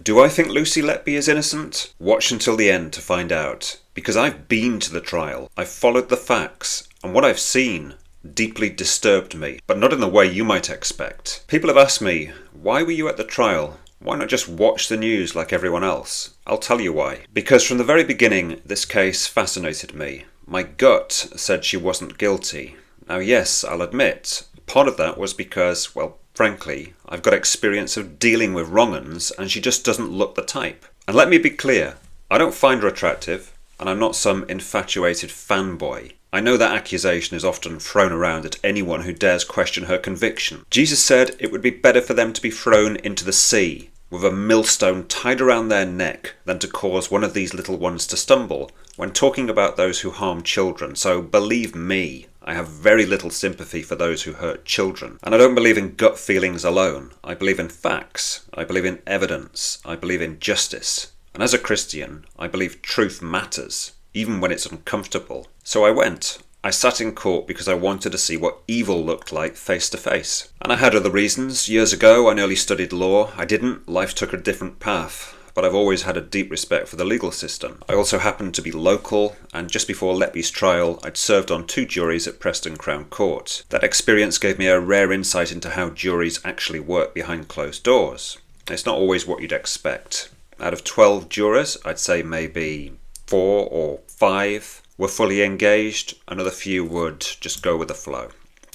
Do I think Lucy Letby is innocent? Watch until the end to find out. Because I've been to the trial, I've followed the facts, and what I've seen deeply disturbed me, but not in the way you might expect. People have asked me, why were you at the trial? Why not just watch the news like everyone else? I'll tell you why. Because from the very beginning, this case fascinated me. My gut said she wasn't guilty. Now yes, I'll admit, part of that was because, well, frankly, I've got experience of dealing with wrong-uns and she just doesn't look the type. And let me be clear, I don't find her attractive and I'm not some infatuated fanboy. I know that accusation is often thrown around at anyone who dares question her conviction. Jesus said it would be better for them to be thrown into the sea with a millstone tied around their neck than to cause one of these little ones to stumble when talking about those who harm children. So believe me, I have very little sympathy for those who hurt children. And I don't believe in gut feelings alone. I believe in facts. I believe in evidence. I believe in justice. And as a Christian, I believe truth matters, even when it's uncomfortable. So I went. I sat in court because I wanted to see what evil looked like face to face. And I had other reasons. Years ago, I nearly studied law. I didn't. Life took a different path. But I've always had a deep respect for the legal system. I also happened to be local, and just before Letby's trial, I'd served on 2 juries at Preston Crown Court. That experience gave me a rare insight into how juries actually work behind closed doors. It's not always what you'd expect. Out of 12 jurors, I'd say maybe 4 or 5 were fully engaged, another few would just go with the flow.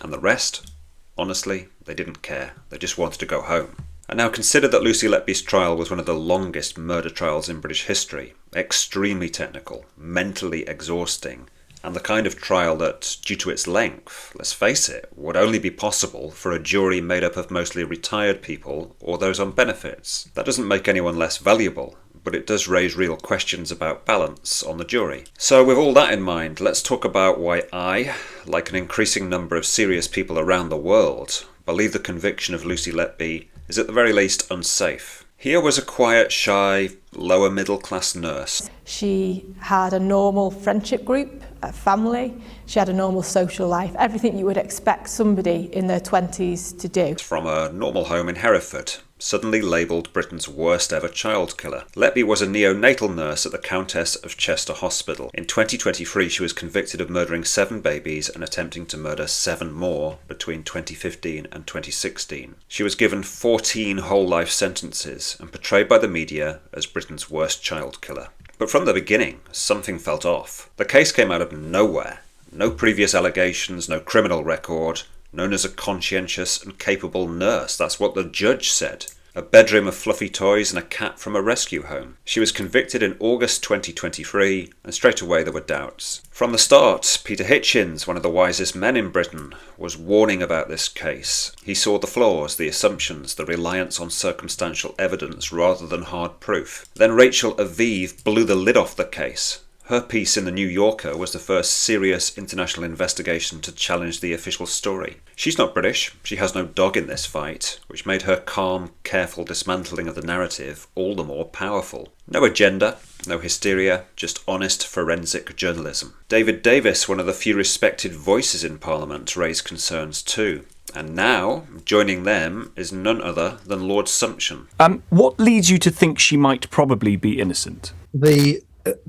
And the rest, honestly, they didn't care. They just wanted to go home. And now consider that Lucy Letby's trial was one of the longest murder trials in British history. Extremely technical, mentally exhausting, and the kind of trial that, due to its length, let's face it, would only be possible for a jury made up of mostly retired people or those on benefits. That doesn't make anyone less valuable, but it does raise real questions about balance on the jury. So with all that in mind, let's talk about why I, like an increasing number of serious people around the world, believe the conviction of Lucy Letby is at the very least unsafe. Here was a quiet, shy, lower middle class nurse. She had a normal friendship group, a family, she had a normal social life, everything you would expect somebody in their 20s to do. From a normal home in Hereford, suddenly labelled Britain's worst ever child killer. Letby was a neonatal nurse at the Countess of Chester Hospital. In 2023 she was convicted of murdering 7 babies and attempting to murder 7 more between 2015 and 2016. She was given 14 whole life sentences and portrayed by the media as Britain's worst child killer. But from the beginning, something felt off. The case came out of nowhere. No previous allegations, no criminal record. Known as a conscientious and capable nurse, that's what the judge said. A bedroom of fluffy toys and a cat from a rescue home. She was convicted in August 2023, and straight away there were doubts. From the start, Peter Hitchens, one of the wisest men in Britain, was warning about this case. He saw the flaws, the assumptions, the reliance on circumstantial evidence rather than hard proof. Then Rachel Aviv blew the lid off the case. Her piece in The New Yorker was the first serious international investigation to challenge the official story. She's not British, she has no dog in this fight, which made her calm, careful dismantling of the narrative all the more powerful. No agenda, no hysteria, just honest forensic journalism. David Davis, one of the few respected voices in Parliament, raised concerns too. And now, joining them is none other than Lord Sumption. What leads you to think she might probably be innocent? The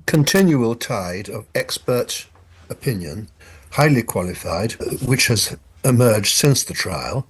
continual tide of expert opinion, highly qualified, which has emerged since the trial,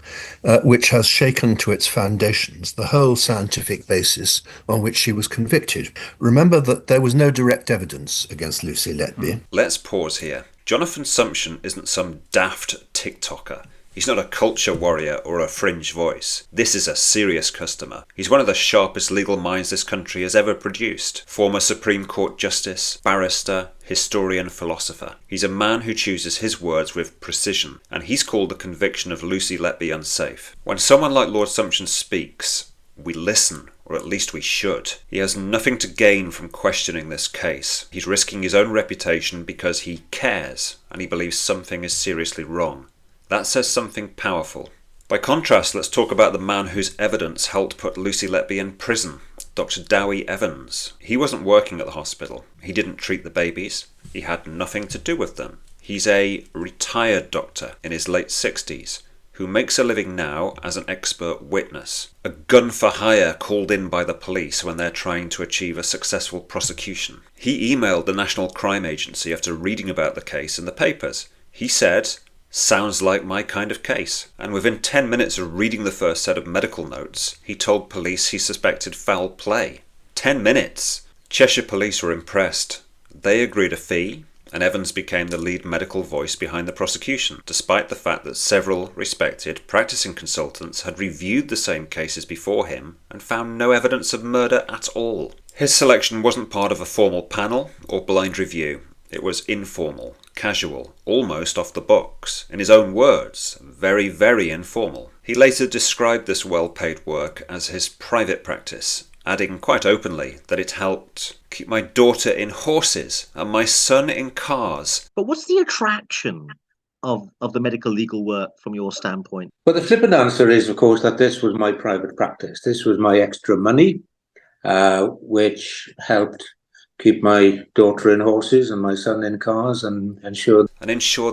which has shaken to its foundations the whole scientific basis on which she was convicted. Remember that there was no direct evidence against Lucy Letby. Let's pause here. Jonathan Sumption isn't some daft TikToker. He's not a culture warrior or a fringe voice. This is a serious customer. He's one of the sharpest legal minds this country has ever produced. Former Supreme Court Justice, barrister, historian, philosopher. He's a man who chooses his words with precision, and he's called the conviction of Lucy Letby unsafe. When someone like Lord Sumption speaks, we listen, or at least we should. He has nothing to gain from questioning this case. He's risking his own reputation because he cares, and he believes something is seriously wrong. That says something powerful. By contrast, let's talk about the man whose evidence helped put Lucy Letby in prison, Dr. Dowie Evans. He wasn't working at the hospital. He didn't treat the babies. He had nothing to do with them. He's a retired doctor in his late 60s who makes a living now as an expert witness, a gun for hire called in by the police when they're trying to achieve a successful prosecution. He emailed the National Crime Agency after reading about the case in the papers. He said, "Sounds like my kind of case." And within 10 minutes of reading the first set of medical notes, he told police he suspected foul play. 10 minutes! Cheshire police were impressed. They agreed a fee, and Evans became the lead medical voice behind the prosecution, despite the fact that several respected practicing consultants had reviewed the same cases before him and found no evidence of murder at all. His selection wasn't part of a formal panel or blind review. It was informal, casual, almost off the books. In his own words, very, very informal. He later described this well-paid work as his private practice, adding quite openly that it helped keep my daughter in horses and my son in cars. But what's the attraction of the medical legal work from your standpoint? Well, the flippant answer is, of course, that this was my private practice. This was my extra money, which helped keep my daughter in horses and my son in cars and ensured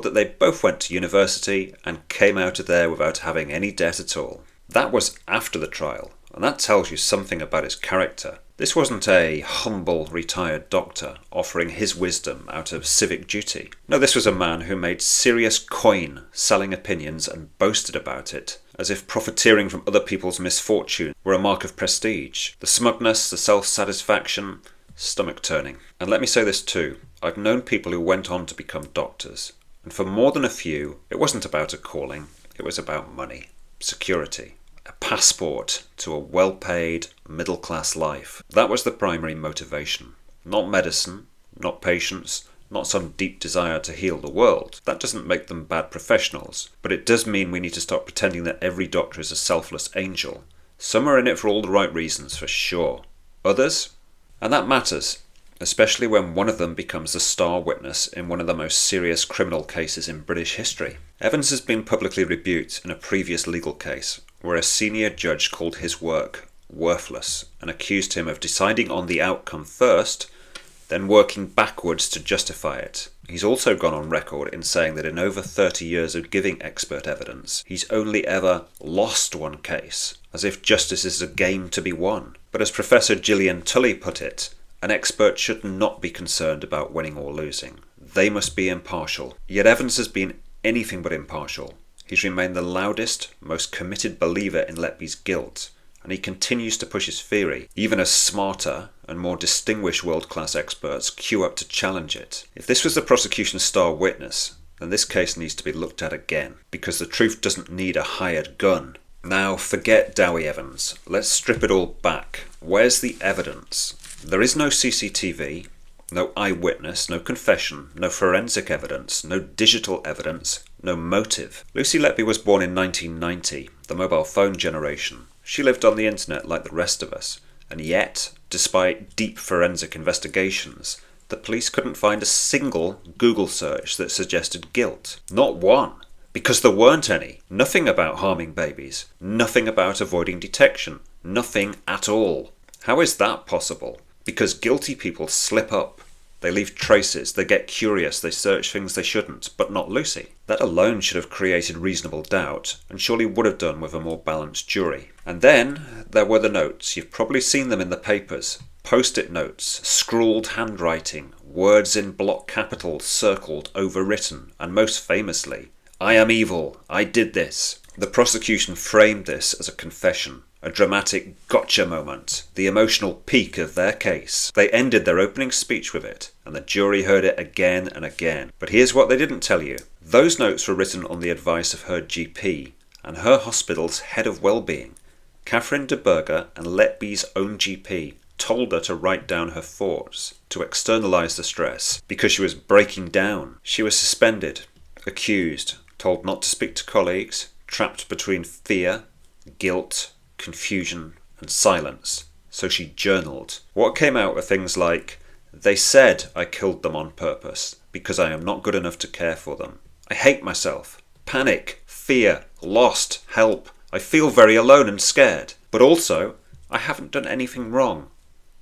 that they both went to university and came out of there without having any debt at all. That was after the trial, and that tells you something about his character. This wasn't a humble retired doctor offering his wisdom out of civic duty. No, this was a man who made serious coin selling opinions and boasted about it, as if profiteering from other people's misfortune were a mark of prestige. The smugness, the self-satisfaction, stomach-turning. And let me say this too, I've known people who went on to become doctors, and for more than a few, it wasn't about a calling, it was about money, security, a passport to a well-paid, middle-class life. That was the primary motivation. Not medicine, not patience, not some deep desire to heal the world. That doesn't make them bad professionals, but it does mean we need to stop pretending that every doctor is a selfless angel. Some are in it for all the right reasons, for sure. Others? And that matters, especially when one of them becomes the star witness in one of the most serious criminal cases in British history. Evans has been publicly rebuked in a previous legal case, where a senior judge called his work worthless and accused him of deciding on the outcome first, then working backwards to justify it. He's also gone on record in saying that in over 30 years of giving expert evidence, he's only ever lost one case, as if justice is a game to be won. But as Professor Gillian Tully put it, an expert should not be concerned about winning or losing. They must be impartial. Yet Evans has been anything but impartial. He's remained the loudest, most committed believer in Letby's guilt, and he continues to push his theory, even as smarter and more distinguished world-class experts queue up to challenge it. If this was the prosecution's star witness, then this case needs to be looked at again, because the truth doesn't need a hired gun. Now, forget Dowie Evans. Let's strip it all back. Where's the evidence? There is no CCTV, no eyewitness, no confession, no forensic evidence, no digital evidence, no motive. Lucy Letby was born in 1990, the mobile phone generation. She lived on the internet like the rest of us, and yet, despite deep forensic investigations, the police couldn't find a single Google search that suggested guilt. Not one. Because there weren't any. Nothing about harming babies. Nothing about avoiding detection. Nothing at all. How is that possible? Because guilty people slip up. They leave traces, they get curious, they search things they shouldn't, but not Lucy. That alone should have created reasonable doubt, and surely would have done with a more balanced jury. And then there were the notes. You've probably seen them in the papers. Post-it notes, scrawled handwriting, words in block capitals circled, overwritten, and most famously, "I am evil, I did this." The prosecution framed this as a confession. A dramatic gotcha moment, the emotional peak of their case. They ended their opening speech with it, and the jury heard it again and again. But here's what they didn't tell you. Those notes were written on the advice of her GP and her hospital's head of well-being. Catherine de Burgher and Letby's own GP told her to write down her thoughts, to externalise the stress, because she was breaking down. She was suspended, accused, told not to speak to colleagues, trapped between fear, guilt, confusion and silence, so she journaled. What came out were things like, "They said I killed them on purpose because I am not good enough to care for them. I hate myself. Panic, fear, lost, help. I feel very alone and scared. But also, I haven't done anything wrong.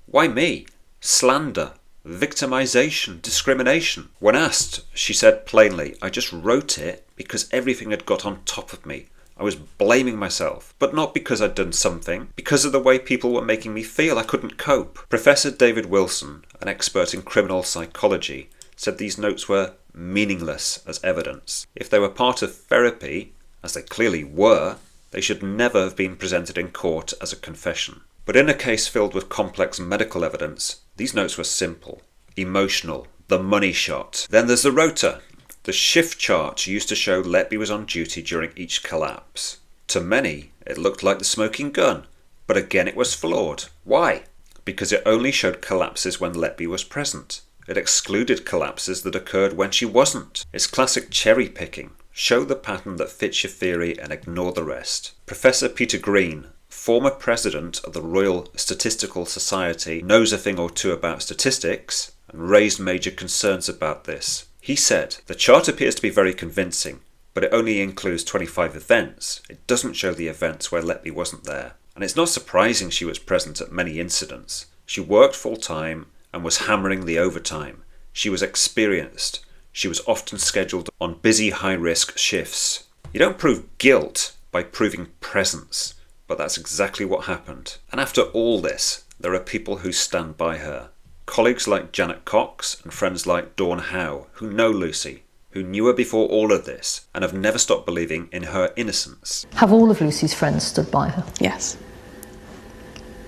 Why me? Slander, victimization, discrimination." When asked, she said plainly, "I just wrote it because everything had got on top of me. I I was blaming myself, but not because I'd done something, because of the way people were making me feel. I couldn't cope. Professor David Wilson, an expert in criminal psychology, said these notes were meaningless as evidence. If they were part of therapy, as they clearly were, they should never have been presented in court as a confession. But in a case filled with complex medical evidence, these notes were simple, emotional, the money shot. Then there's the rota. The shift chart used to show Letby was on duty during each collapse. To many, it looked like the smoking gun, but again it was flawed. Why? Because it only showed collapses when Letby was present. It excluded collapses that occurred when she wasn't. It's classic cherry picking. Show the pattern that fits your theory and ignore the rest. Professor Peter Green, former president of the Royal Statistical Society, knows a thing or two about statistics and raised major concerns about this. He said, the chart appears to be very convincing, but it only includes 25 events. It doesn't show the events where Letby wasn't there. And it's not surprising she was present at many incidents. She worked full time and was hammering the overtime. She was experienced. She was often scheduled on busy high-risk shifts. You don't prove guilt by proving presence, but that's exactly what happened. And after all this, there are people who stand by her. Colleagues like Janet Cox and friends like Dawn Howe, who know Lucy, who knew her before all of this, and have never stopped believing in her innocence. Have all of Lucy's friends stood by her? Yes.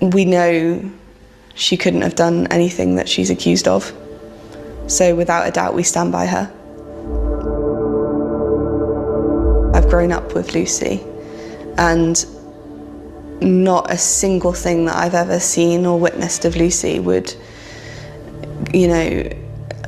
We know she couldn't have done anything that she's accused of. So without a doubt, we stand by her. I've grown up with Lucy, and not a single thing that I've ever seen or witnessed of Lucy would,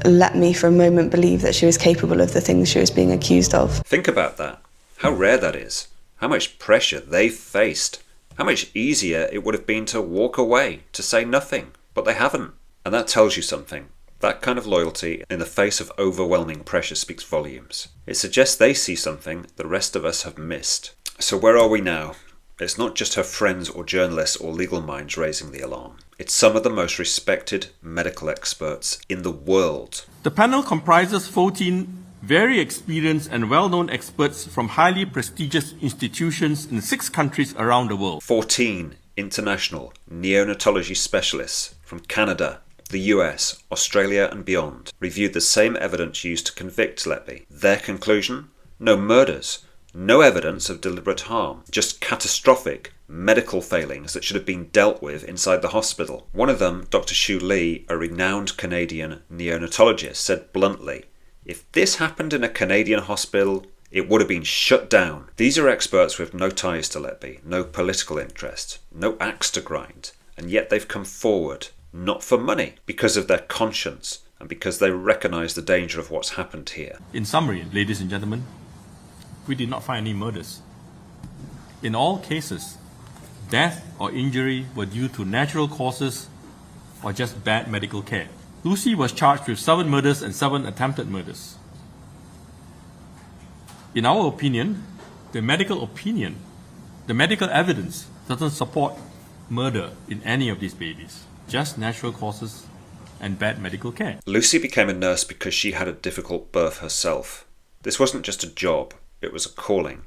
let me for a moment believe that she was capable of the things she was being accused of. Think about that. How rare that is. How much pressure they've faced. How much easier it would have been to walk away, to say nothing. But they haven't. And that tells you something. That kind of loyalty in the face of overwhelming pressure speaks volumes. It suggests they see something the rest of us have missed. So where are we now? It's not just her friends or journalists or legal minds raising the alarm. It's some of the most respected medical experts in the world. The panel comprises 14 very experienced and well-known experts from highly prestigious institutions in 6 countries around the world. 14 international neonatology specialists from Canada, the US, Australia and beyond reviewed the same evidence used to convict Letby. Their conclusion? No murders, no evidence of deliberate harm, just catastrophic medical failings that should have been dealt with inside the hospital. One of them, Dr. Shu Lee, a renowned Canadian neonatologist, said bluntly, if this happened in a Canadian hospital, it would have been shut down. These are experts with no ties to Letby, no political interest, no axe to grind, and yet they've come forward, not for money, because of their conscience and because they recognise the danger of what's happened here. In summary, ladies and gentlemen, we did not find any murders. In all cases, death or injury were due to natural causes or just bad medical care. Lucy was charged with 7 murders and 7 attempted murders. In our opinion, the medical evidence doesn't support murder in any of these babies, just natural causes and bad medical care. Lucy became a nurse because she had a difficult birth herself. This wasn't just a job, it was a calling.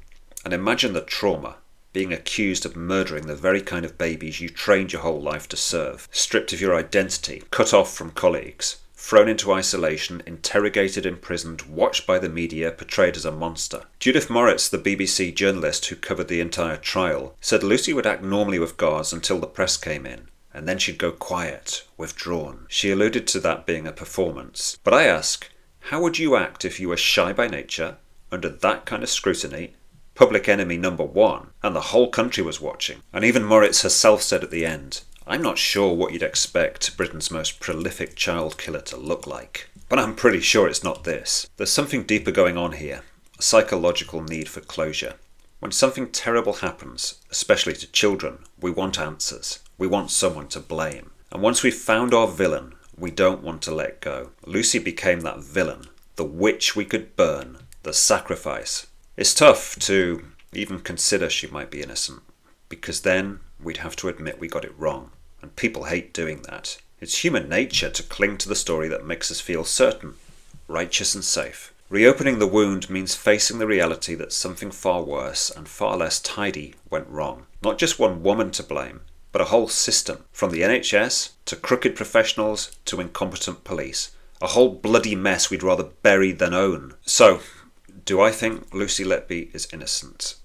And imagine the trauma, being accused of murdering the very kind of babies you trained your whole life to serve, stripped of your identity, cut off from colleagues, thrown into isolation, interrogated, imprisoned, watched by the media, portrayed as a monster. Judith Moritz, the BBC journalist who covered the entire trial, said Lucy would act normally with guards until the press came in, and then she'd go quiet, withdrawn. She alluded to that being a performance. But I ask, how would you act if you were shy by nature, under that kind of scrutiny, public enemy number 1, and the whole country was watching? And even Moritz herself said at the end, I'm not sure what you'd expect Britain's most prolific child killer to look like. But I'm pretty sure it's not this. There's something deeper going on here, a psychological need for closure. When something terrible happens, especially to children, we want answers. We want someone to blame. And once we've found our villain, we don't want to let go. Lucy became that villain, the witch we could burn, the sacrifice. It's tough to even consider she might be innocent, because then we'd have to admit we got it wrong, and people hate doing that. It's human nature to cling to the story that makes us feel certain, righteous and safe. Reopening the wound means facing the reality that something far worse and far less tidy went wrong. Not just one woman to blame, but a whole system, from the NHS to crooked professionals to incompetent police. A whole bloody mess we'd rather bury than own. So, do I think Lucy Letby is innocent?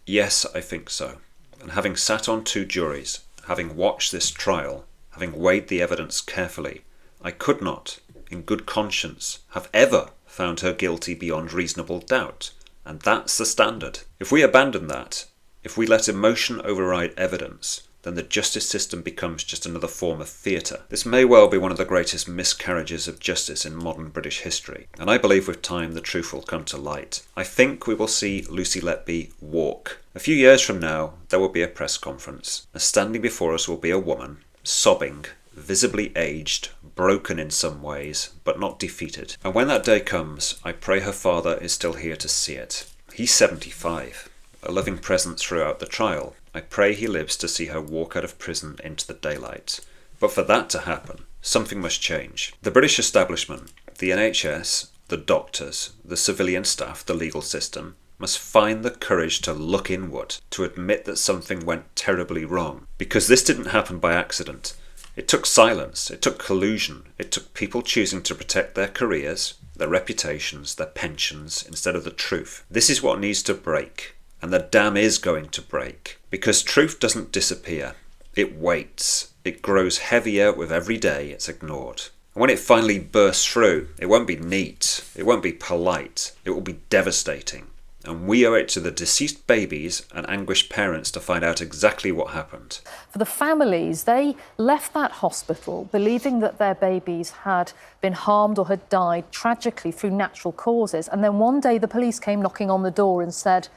Yes, I think so. And having sat on 2 juries, having watched this trial, having weighed the evidence carefully, I could not, in good conscience, have ever found her guilty beyond reasonable doubt. And that's the standard. If we abandon that, if we let emotion override evidence, then the justice system becomes just another form of theatre. This may well be one of the greatest miscarriages of justice in modern British history, and I believe with time the truth will come to light. I think we will see Lucy Letby walk. A few years from now, there will be a press conference, and standing before us will be a woman, sobbing, visibly aged, broken in some ways, but not defeated. And when that day comes, I pray her father is still here to see it. He's 75, a loving presence throughout the trial. I pray he lives to see her walk out of prison into the daylight. But for that to happen, something must change. The British establishment, the NHS, the doctors, the civilian staff, the legal system, must find the courage to look inward, to admit that something went terribly wrong. Because this didn't happen by accident. It took silence, it took collusion, it took people choosing to protect their careers, their reputations, their pensions, instead of the truth. This is what needs to break. And the dam is going to break. Because truth doesn't disappear. It waits. It grows heavier with every day it's ignored. And when it finally bursts through, it won't be neat. It won't be polite. It will be devastating. And we owe it to the deceased babies and anguished parents to find out exactly what happened. For the families, they left that hospital believing that their babies had been harmed or had died tragically through natural causes. And then one day the police came knocking on the door and said,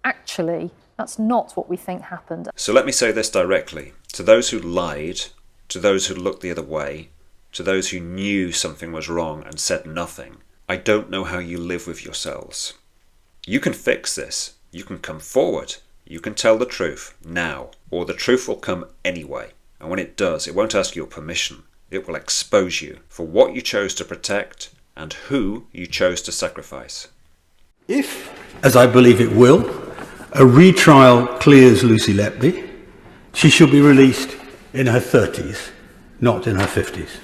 actually, that's not what we think happened. So let me say this directly. To those who lied, to those who looked the other way, to those who knew something was wrong and said nothing, I don't know how you live with yourselves. You can fix this. You can come forward. You can tell the truth now, or the truth will come anyway. And when it does, it won't ask your permission. It will expose you for what you chose to protect and who you chose to sacrifice. If, as I believe it will, a retrial clears Lucy Letby, she should be released in her 30s, not in her 50s.